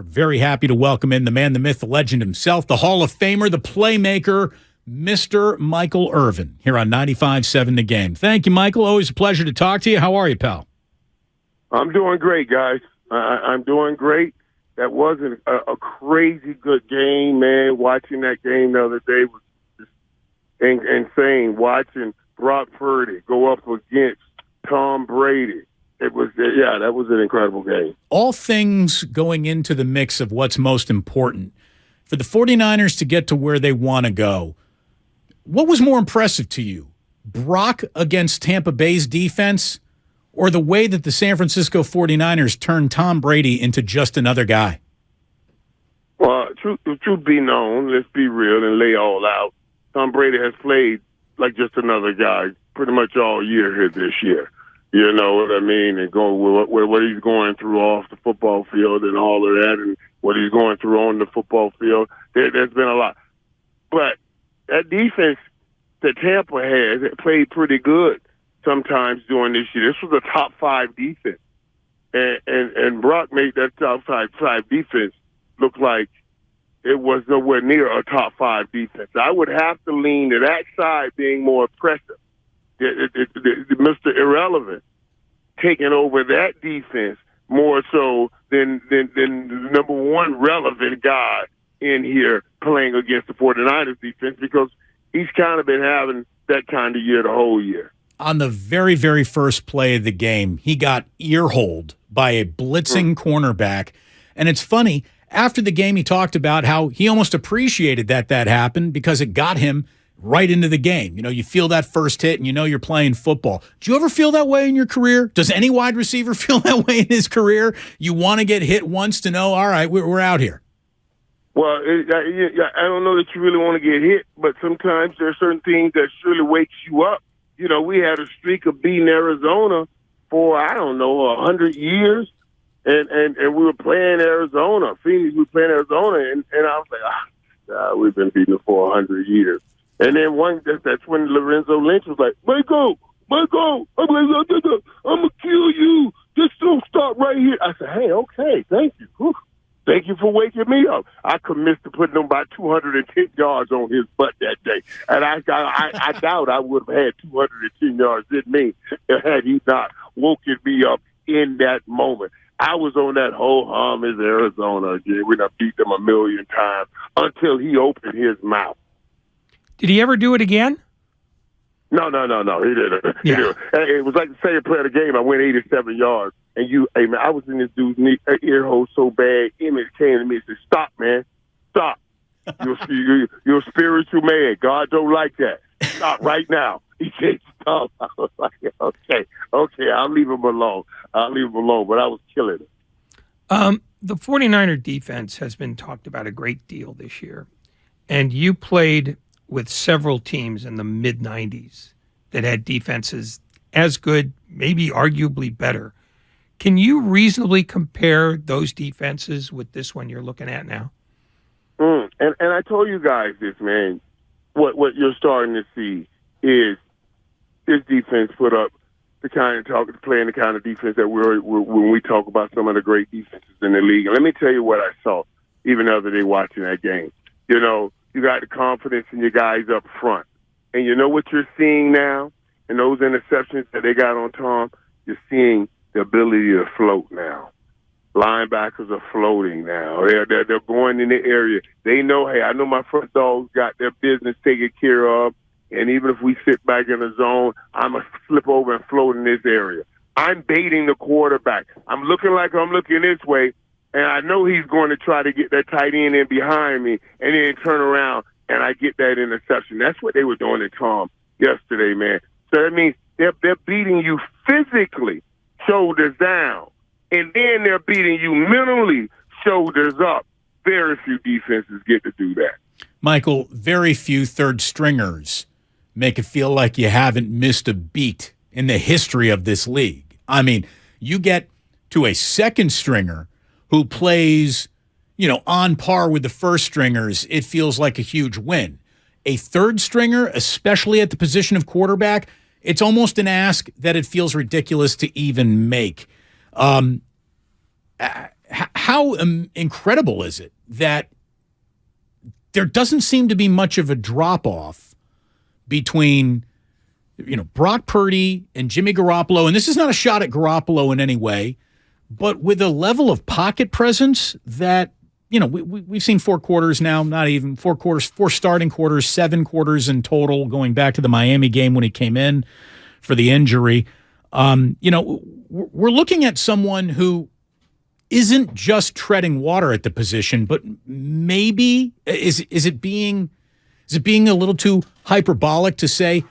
We're very happy to welcome in the man, the myth, the legend himself, the Hall of Famer, the playmaker, Mr. Michael Irvin, here on 95.7 The Game. Thank you, Michael. Always a pleasure to talk to you. How are you, pal? I'm doing great, guys. I'm doing great. That wasn't a crazy good game, man. Watching that game the other day was just insane. Watching Brock Purdy go up against Tom Brady. That was an incredible game. All things going into the mix of what's most important. For the 49ers to get to where they want to go, what was more impressive to you? Brock against Tampa Bay's defense, or the way that the San Francisco 49ers turned Tom Brady into just another guy? Well, truth be known, let's be real and lay all out. Tom Brady has played like just another guy pretty much all year here this year. You know what I mean? And going with what he's going through off the football field and all of that, and what he's going through on the football field, there's been a lot. But that defense that Tampa has played pretty good sometimes during this year. This was a top 5 defense. And Brock made that top 5 defense look like it was nowhere near a top 5 defense. I would have to lean to that side being more impressive. Mr. Irrelevant taking over that defense more so than the number one relevant guy in here playing against the 49ers defense, because he's kind of been having that kind of year the whole year. On the very, very first play of the game, he got ear-holed by a blitzing cornerback. And it's funny, after the game he talked about how he almost appreciated that happened because it got him right into the game. You know, you feel that first hit and you know you're playing football. Do you ever feel that way in your career? Does any wide receiver feel that way in his career? You want to get hit once to know, all right, we're out here. Well, I don't know that you really want to get hit, but sometimes there are certain things that surely wakes you up. You know, we had a streak of beating Arizona for, 100 years, and we were playing Arizona. Phoenix, we were playing Arizona, and I was like, we've been beating them for 100 years. And then that's when Lorenzo Lynch was like, Michael, I'm going to kill you. Just don't stop right here. I said, hey, okay, thank you. Whew. Thank you for waking me up. I committed to putting him about 210 yards on his butt that day. And I doubt I would have had 210 yards in me had he not woken me up in that moment. I was on that whole is Arizona again. We done beat them a million times until he opened his mouth. Did he ever do it again? No. He didn't. Yeah. He didn't. It was like the second play of the game. I went 87 yards. And I was in this dude's ear hole so bad, Emmett came to me and said, stop, man. Stop. You're a spiritual man. God don't like that. Stop right now. He said, stop. I was like, okay, I'll leave him alone. But I was killing him. The 49er defense has been talked about a great deal this year. And you played with several teams in the mid-90s that had defenses as good, maybe arguably better. Can you reasonably compare those defenses with this one you're looking at now? And I told you guys this, man. What you're starting to see is this defense put up playing the kind of defense that when we talk about some of the great defenses in the league. And let me tell you what I saw even the other day watching that game. You know, you got the confidence in your guys up front. And you know what you're seeing now? And those interceptions that they got on Tom, you're seeing the ability to float now. Linebackers are floating now. They're going in the area. They know, hey, I know my front dogs got their business taken care of, and even if we sit back in the zone, I'm going to slip over and float in this area. I'm baiting the quarterback. I'm looking like I'm looking this way, and I know he's going to try to get that tight end in behind me and then turn around, and I get that interception. That's what they were doing to Tom yesterday, man. So that means they're beating you physically, shoulders down, and then they're beating you mentally, shoulders up. Very few defenses get to do that. Michael, very few third stringers make it feel like you haven't missed a beat in the history of this league. I mean, you get to a second stringer who plays, on par with the first stringers, it feels like a huge win. A third stringer, especially at the position of quarterback, it's almost an ask that it feels ridiculous to even make. how incredible is it that there doesn't seem to be much of a drop-off between, Brock Purdy and Jimmy Garoppolo, and this is not a shot at Garoppolo in any way, but with a level of pocket presence that, we've seen 4 quarters now, not even 4 quarters, 4 starting quarters, 7 quarters in total, going back to the Miami game when he came in for the injury. We're looking at someone who isn't just treading water at the position, but maybe is it being a little too hyperbolic to say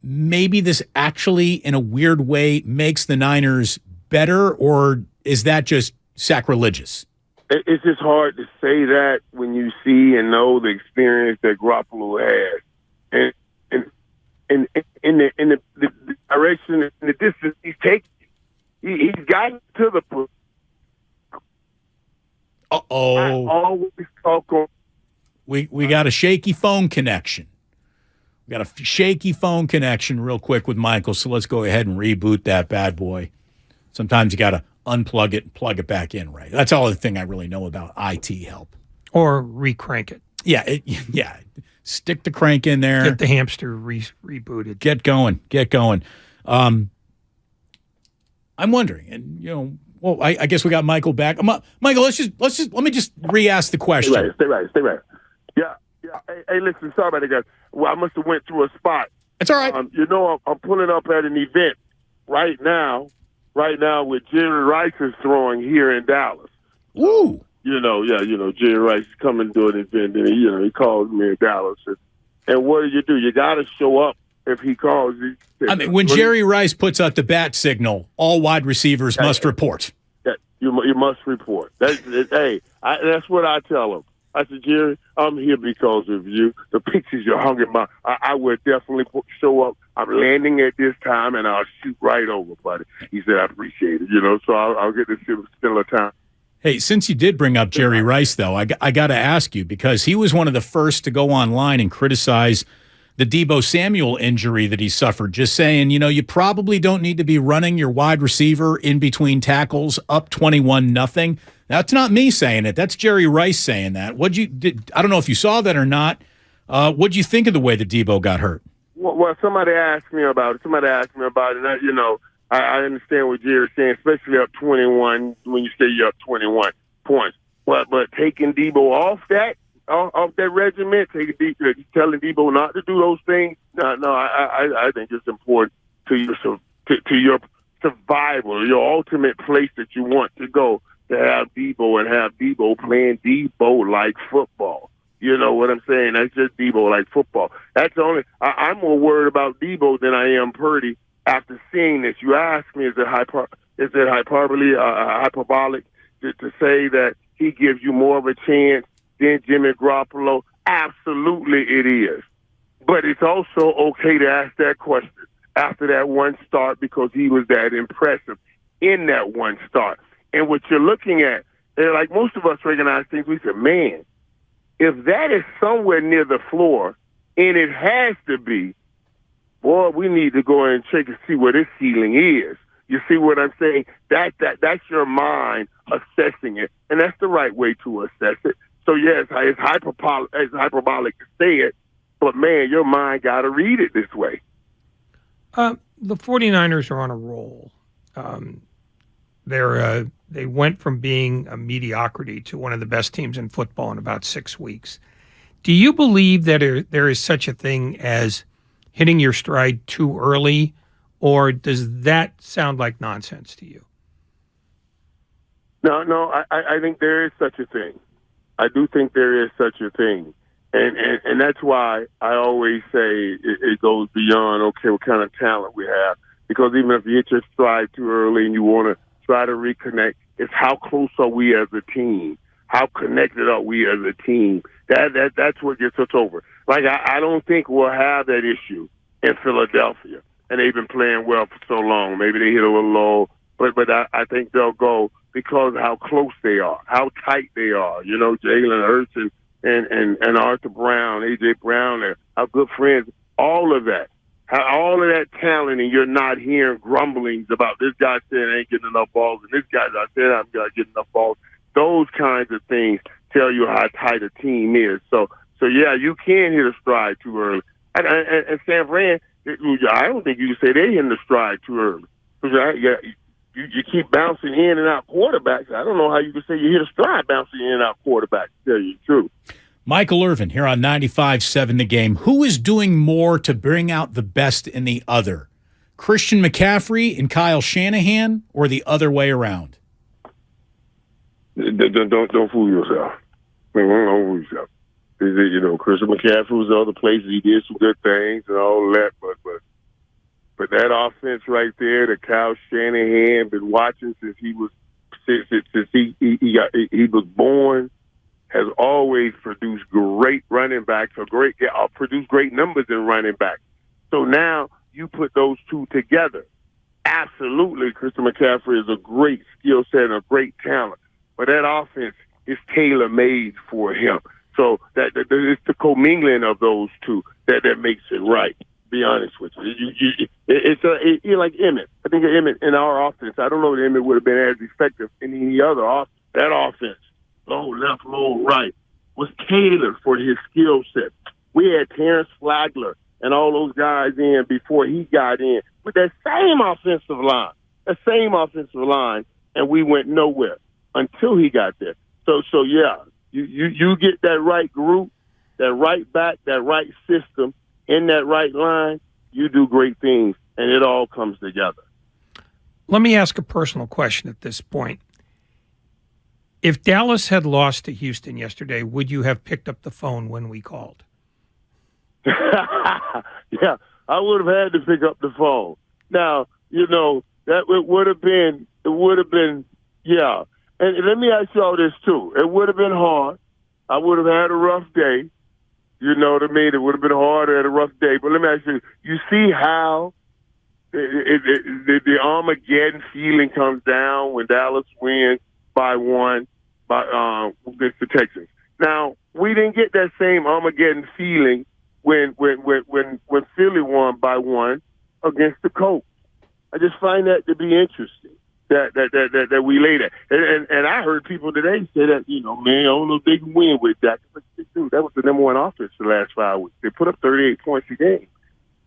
maybe this actually in a weird way makes the Niners better, or is that just sacrilegious? It's just hard to say that when you see and know the experience that Garoppolo has, and in the direction and the distance he's taking, he's gotten to the point. Uh-oh. I always talk on. We got a shaky phone connection. We got a shaky phone connection real quick with Michael, so let's go ahead and reboot that bad boy. Sometimes you got to unplug it and plug it back in, right? That's all the thing I really know about IT help. Or recrank it. Yeah. Stick the crank in there. Get the hamster rebooted. Get going. I'm wondering, and I guess we got Michael back. Michael, let me just re-ask the question. Stay right. Yeah. Hey, listen, sorry about that, guys. Well, I must have went through a spot. It's all right. I'm pulling up at an event right now with Jerry Rice is throwing here in Dallas. Ooh. Jerry Rice is coming to an event, and he calls me in Dallas. And what do? You got to show up if he calls you. When Jerry Rice puts out the bat signal, all wide receivers must report. You must report. That's what I tell him. I said, Jerry, I'm here because of you. The pictures you hung in I will definitely show up. I'm landing at this time, and I'll shoot right over, buddy. He said, I appreciate it, so I'll get to spend a time. Hey, since you did bring up Jerry Rice, though, I got to ask you, because he was one of the first to go online and criticize the Debo Samuel injury that he suffered, just saying, you probably don't need to be running your wide receiver in between tackles up 21-0. That's not me saying it. That's Jerry Rice saying that. I don't know if you saw that or not. What'd you think of the way that Debo got hurt? Well, somebody asked me about it. And I understand what Jerry's saying, especially up 21 when you say you're up 21 points. But taking Debo off that regiment, telling Debo not to do those things. No, I think it's important to your survival, your ultimate place that you want to go, to have Debo and have Debo playing Debo-like football. You know what I'm saying? That's just Debo-like football. That's the I'm more worried about Debo than I am Purdy. After seeing this, you ask me, is it hyperbolic to say that he gives you more of a chance than Jimmy Garoppolo? Absolutely it is. But it's also okay to ask that question after that one start, because he was that impressive in that one start. And what you're looking at, like most of us recognize things, we say, man, if that is somewhere near the floor, and it has to be, boy, we need to go and check and see what his ceiling is. You see what I'm saying? That's your mind assessing it, and that's the right way to assess it. So, yes, it's hyperbolic to say it, but, man, your mind got to read it this way. The 49ers are on a roll. They went from being a mediocrity to one of the best teams in football in about 6 weeks. Do you believe that there is such a thing as hitting your stride too early, or does that sound like nonsense to you? No, I think there is such a thing. I do think there is such a thing. And that's why I always say it goes beyond, okay, what kind of talent we have. Because even if you hit your stride too early and you want to try to reconnect, it's how close are we as a team? How connected are we as a team? That's what gets us over. Like, I don't think we'll have that issue in Philadelphia. And they've been playing well for so long. Maybe they hit a little low, but I think they'll go because of how close they are, how tight they are. Jalen Hurts and Arthur Brown, A.J. Brown, they're our good friends, all of that. All of that talent, and you're not hearing grumblings about this guy saying I ain't getting enough balls, and this guy said I'm not getting enough balls. those kinds of things tell you how tight a team is. So yeah, you can hit a stride too early. And San Fran, I don't think you can say they're hitting the stride too early. You keep bouncing in and out quarterbacks. I don't know how you can say you hit a stride bouncing in and out quarterbacks, to tell you the truth. Michael Irvin here on 95.7 The Game. Who is doing more to bring out the best in the other? Christian McCaffrey and Kyle Shanahan, or the other way around? Don't fool yourself. Don't fool yourself. Christian McCaffrey was other places. He did some good things and all that, but that offense right there, that Kyle Shanahan been watching since he was born, has always produced great running backs or produced great numbers in running backs. So now you put those two together. Absolutely, Christian McCaffrey is a great skill set and a great talent, but that offense is tailor-made for him. So that it's the commingling of those two that makes it right. Be honest with you. You're like Emmett. I think Emmett in our offense, I don't know that Emmett would have been as effective in any other offense. That offense, low left, low right, was tailored for his skill set. We had Terrence Flagler and all those guys in before he got in with that same offensive line, and we went nowhere until he got there. So yeah, you get that right group, that right back, that right system, in that right line, you do great things, and it all comes together. Let me ask a personal question at this point. If Dallas had lost to Houston yesterday, would you have picked up the phone when we called? Yeah, I would have had to pick up the phone. Now, that it would have been, yeah. And let me ask you all this, too. It would have been hard. I would have had a rough day. You know what I mean? It would have been harder at a rough day. But let me ask you, you see how the Armageddon feeling comes down when Dallas wins by one against the Texans. Now, we didn't get that same Armageddon feeling when Philly won by one against the Colts. I just find that to be interesting. That we laid at. And I heard people today say that, man, I don't know if they can win with that. But dude, that was the number one offense the last 5 weeks. They put up 38 points a game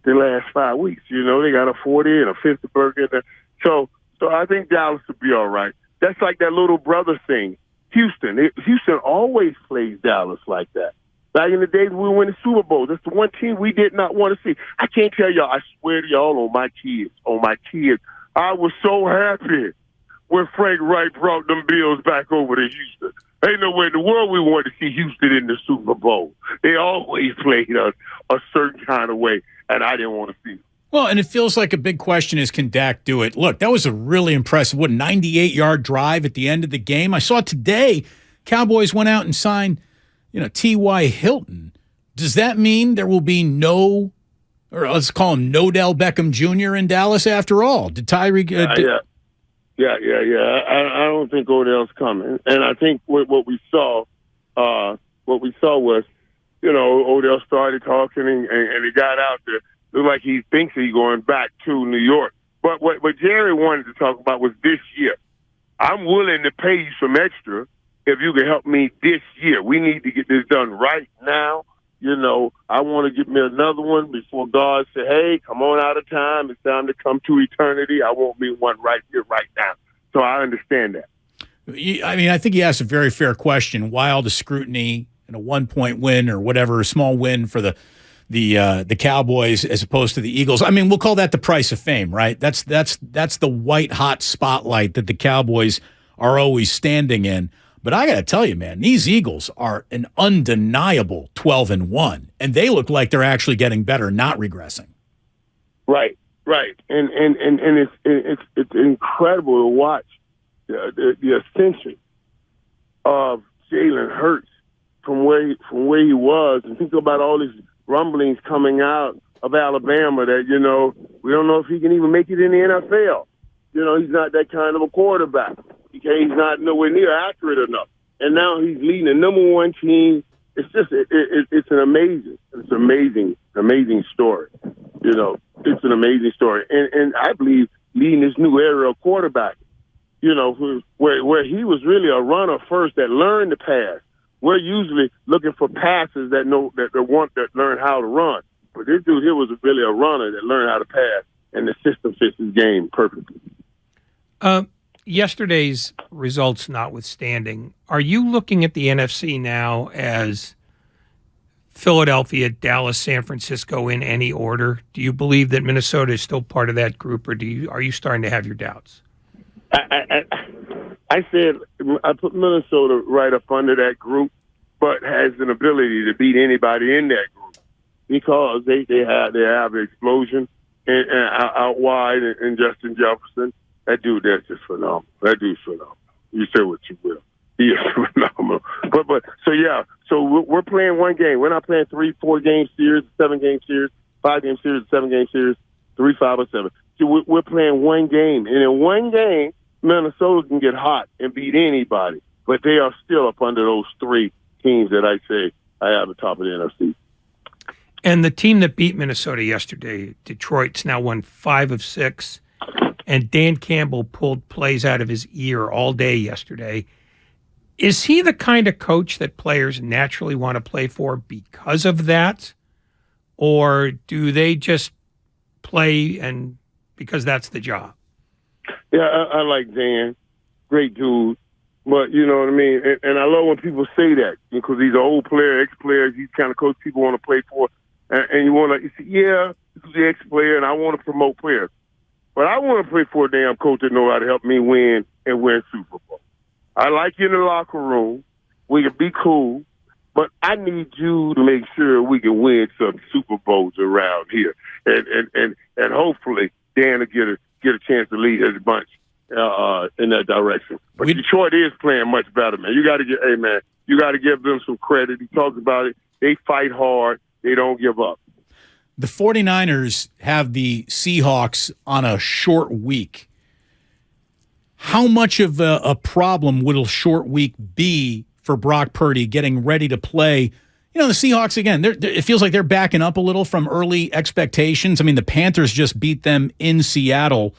the last 5 weeks. They got a 40 and a 50 burger. So I think Dallas will be all right. That's like that little brother thing. Houston always plays Dallas like that. Back in the days we were winning Super Bowls, that's the one team we did not want to see. I can't tell y'all, I swear to y'all on my kids, I was so happy when Frank Wright brought them Bills back over to Houston. Ain't no way in the world we wanted to see Houston in the Super Bowl. They always played us a certain kind of way, and I didn't want to see it. Well, and it feels like a big question is, can Dak do it? Look, that was a really impressive, 98-yard drive at the end of the game. I saw today Cowboys went out and signed, T.Y. Hilton. Does that mean there will be no, or let's call him Nodell Beckham Jr. in Dallas after all? Did Tyreek? Yeah. I don't think Odell's coming, and I think what we saw was, Odell started talking and he got out there. Looked like he thinks he's going back to New York. But what Jerry wanted to talk about was this year. I'm willing to pay you some extra if you can help me this year. We need to get this done right now. I want to get me another one before God said, hey, come on out of time. It's time to come to eternity. I want me one right here, right now. So I understand that. I mean, I think he asked a very fair question. Why all the scrutiny and a 1-point win or whatever, a small win for the Cowboys as opposed to the Eagles? I mean, we'll call that the price of fame, right? That's the white-hot spotlight that the Cowboys are always standing in. But I got to tell you, man, these Eagles are an undeniable 12-1, and they look like they're actually getting better, not regressing. Right, and it's incredible to watch the ascension of Jalen Hurts from where he was, and think about all these rumblings coming out of Alabama that we don't know if he can even make it in the NFL. He's not that kind of a quarterback. He's not nowhere near accurate enough. And now he's leading the number one team. It's just, it's an amazing story. It's an amazing story. And I believe leading this new era of quarterback. where he was really a runner first that learned to pass. We're usually looking for passers that learn how to run. But this dude here was really a runner that learned how to pass, and the system fits his game perfectly. Yesterday's results notwithstanding, are you looking at the NFC now as Philadelphia, Dallas, San Francisco in any order? Do you believe that Minnesota is still part of that group, or are you starting to have your doubts? I said I put Minnesota right up under that group, but has an ability to beat anybody in that group because they have the explosion and out wide and Justin Jefferson. That dude, that's just phenomenal. That dude's phenomenal. You say what you will. He is phenomenal. So we're playing one game. We're not playing 3, 4 game series, 7 game series, 5 game series, 7 game series, 3, 5, or 7. So we're playing one game, and in one game, Minnesota can get hot and beat anybody, but they are still up under those 3 teams that I say I have at the top of the NFC. And the team that beat Minnesota yesterday, Detroit's now won 5 of 6, and Dan Campbell pulled plays out of his ear all day yesterday. Is he the kind of coach that players naturally want to play for because of that, or do they just play and because that's the job? Yeah, I like Dan. Great dude. But you know what I mean? And I love when people say that because he's an old player, ex-player. He's the kind of coach people want to play for. And you want to say, yeah, this is the ex-player, and I want to promote players. But I want to play for a damn coach that knows how to help me win and win Super Bowl. I like you in the locker room. We can be cool. But I need you to make sure we can win some Super Bowls around here. And hopefully Dan will get a chance to lead his bunch in that direction. But Detroit is playing much better, man. You got to give them some credit. He talks about it. They fight hard. They don't give up. The 49ers have the Seahawks on a short week. How much of a problem would a short week be for Brock Purdy getting ready to play? You know, the Seahawks, again, it feels like they're backing up a little from early expectations. I mean, the Panthers just beat them in Seattle.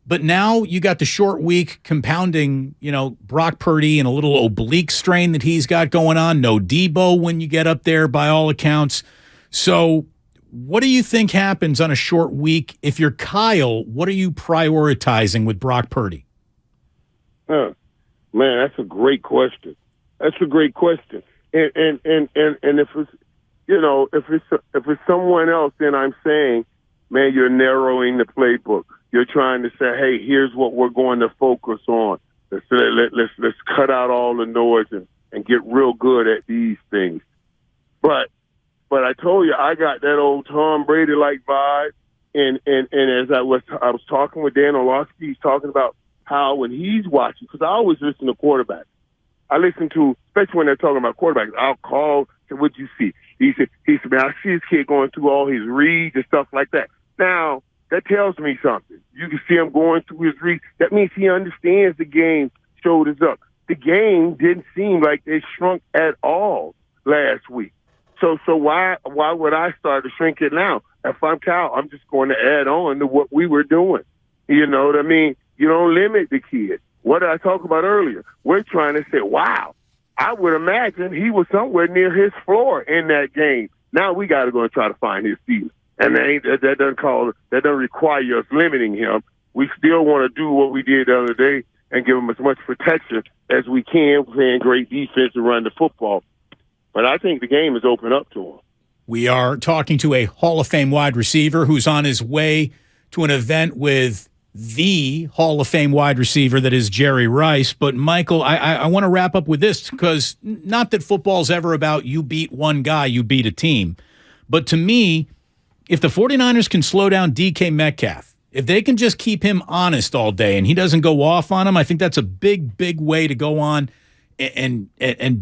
But now you got the short week compounding, Brock Purdy and a little oblique strain that he's got going on. No Debo when you get up there by all accounts. So what do you think happens on a short week? If you're Kyle, what are you prioritizing with Brock Purdy? Man, that's a great question. And if it's if it's someone else, then I'm saying, man, you're narrowing the playbook. You're trying to say, hey, here's what we're going to focus on. Let's cut out all the noise and get real good at these things. But I told you I got that old Tom Brady like vibe, and as I was talking with Dan Orlovsky, he's talking about how when he's watching, because I always listen to quarterbacks. I listen to, especially when they're talking about quarterbacks, I'll call, say, what'd you see? He said, man, I see his kid going through all his reads and stuff like that. Now, that tells me something. You can see him going through his reads. That means he understands the game, shoulders up. The game didn't seem like it shrunk at all last week. So why would I start to shrink it now? If I'm Cal, I'm just going to add on to what we were doing. You know what I mean? You don't limit the kid. What did I talk about earlier? We're trying to say, wow, I would imagine he was somewhere near his floor in that game. Now we got to go and try to find his ceiling. And that doesn't require us limiting him. We still want to do what we did the other day and give him as much protection as we can, playing great defense and run the football. But I think the game is open up to him. We are talking to a Hall of Fame wide receiver who's on his way to an event with the Hall of Fame wide receiver that is Jerry Rice. But, Michael, I want to wrap up with this because not that football's ever about you beat one guy, you beat a team. But to me, if the 49ers can slow down DK Metcalf, if they can just keep him honest all day and he doesn't go off on him, I think that's a big, big way to go on and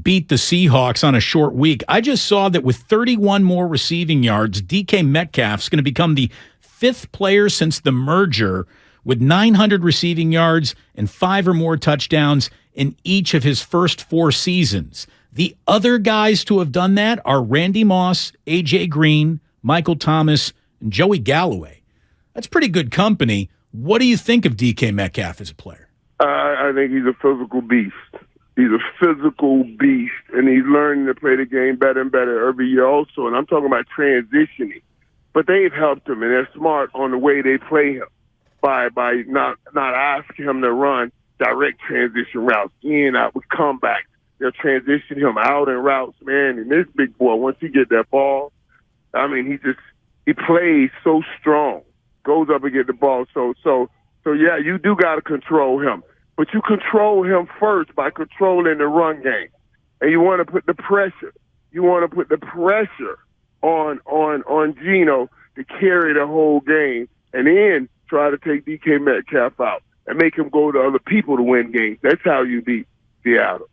beat the Seahawks on a short week. I just saw that with 31 more receiving yards, DK Metcalf's going to become the 5th player since the merger with 900 receiving yards and 5 or more touchdowns in each of his first 4 seasons. The other guys to have done that are Randy Moss, A.J. Green, Michael Thomas, and Joey Galloway. That's pretty good company. What do you think of DK Metcalf as a player? I think he's a physical beast. He's a physical beast, and he's learning to play the game better and better every year also. And I'm talking about transitioning. But they've helped him, and they're smart on the way they play him by not asking him to run direct transition routes, in, out with comebacks. They'll transition him out in routes, man. And this big boy, once he get that ball, I mean, he plays so strong, goes up and get the ball. So yeah, you do got to control him. But you control him first by controlling the run game. And you want to put the pressure. You want to put the pressure on Geno to carry the whole game, and then try to take DK Metcalf out and make him go to other people to win games. That's how you beat Seattle.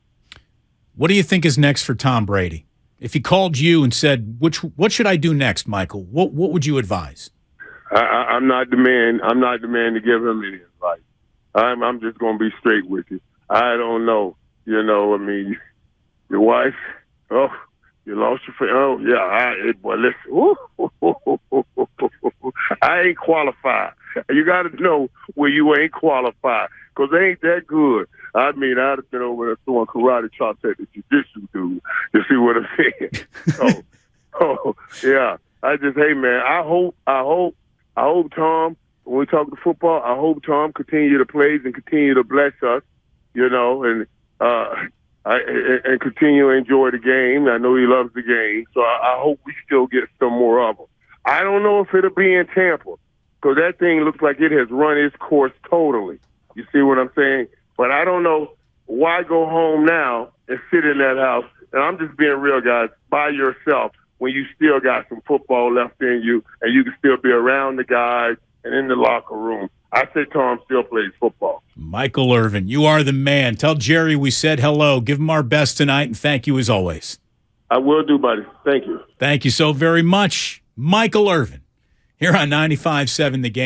What do you think is next for Tom Brady? If he called you and said, what should I do next, Michael? What would you advise? I'm not the man. I'm not the man to give him any advice. I'm just going to be straight with you. I don't know. You know, I mean, your wife, oh, you lost your friend. Oh, yeah. Boy, listen. I ain't qualified. You got to know where you ain't qualified, because they ain't that good. I mean, I'd have been over there throwing karate chops at the jiu-jitsu dude. You see what I'm saying? Yeah. Hey, man, I hope Tom, when we talk to football, I hope Tom continue to play and continue to bless us, you know, and continue to enjoy the game. I know he loves the game, so I hope we still get some more of them. I don't know if it'll be in Tampa, because that thing looks like it has run its course totally. You see what I'm saying? But I don't know why go home now and sit in that house. And I'm just being real, guys, by yourself when you still got some football left in you and you can still be around the guys and in the locker room. I say Tom still plays football. Michael Irvin, you are the man. Tell Jerry we said hello. Give him our best tonight, and thank you as always. I will do, buddy. Thank you. Thank you so very much. Michael Irvin here on 95.7 The Game.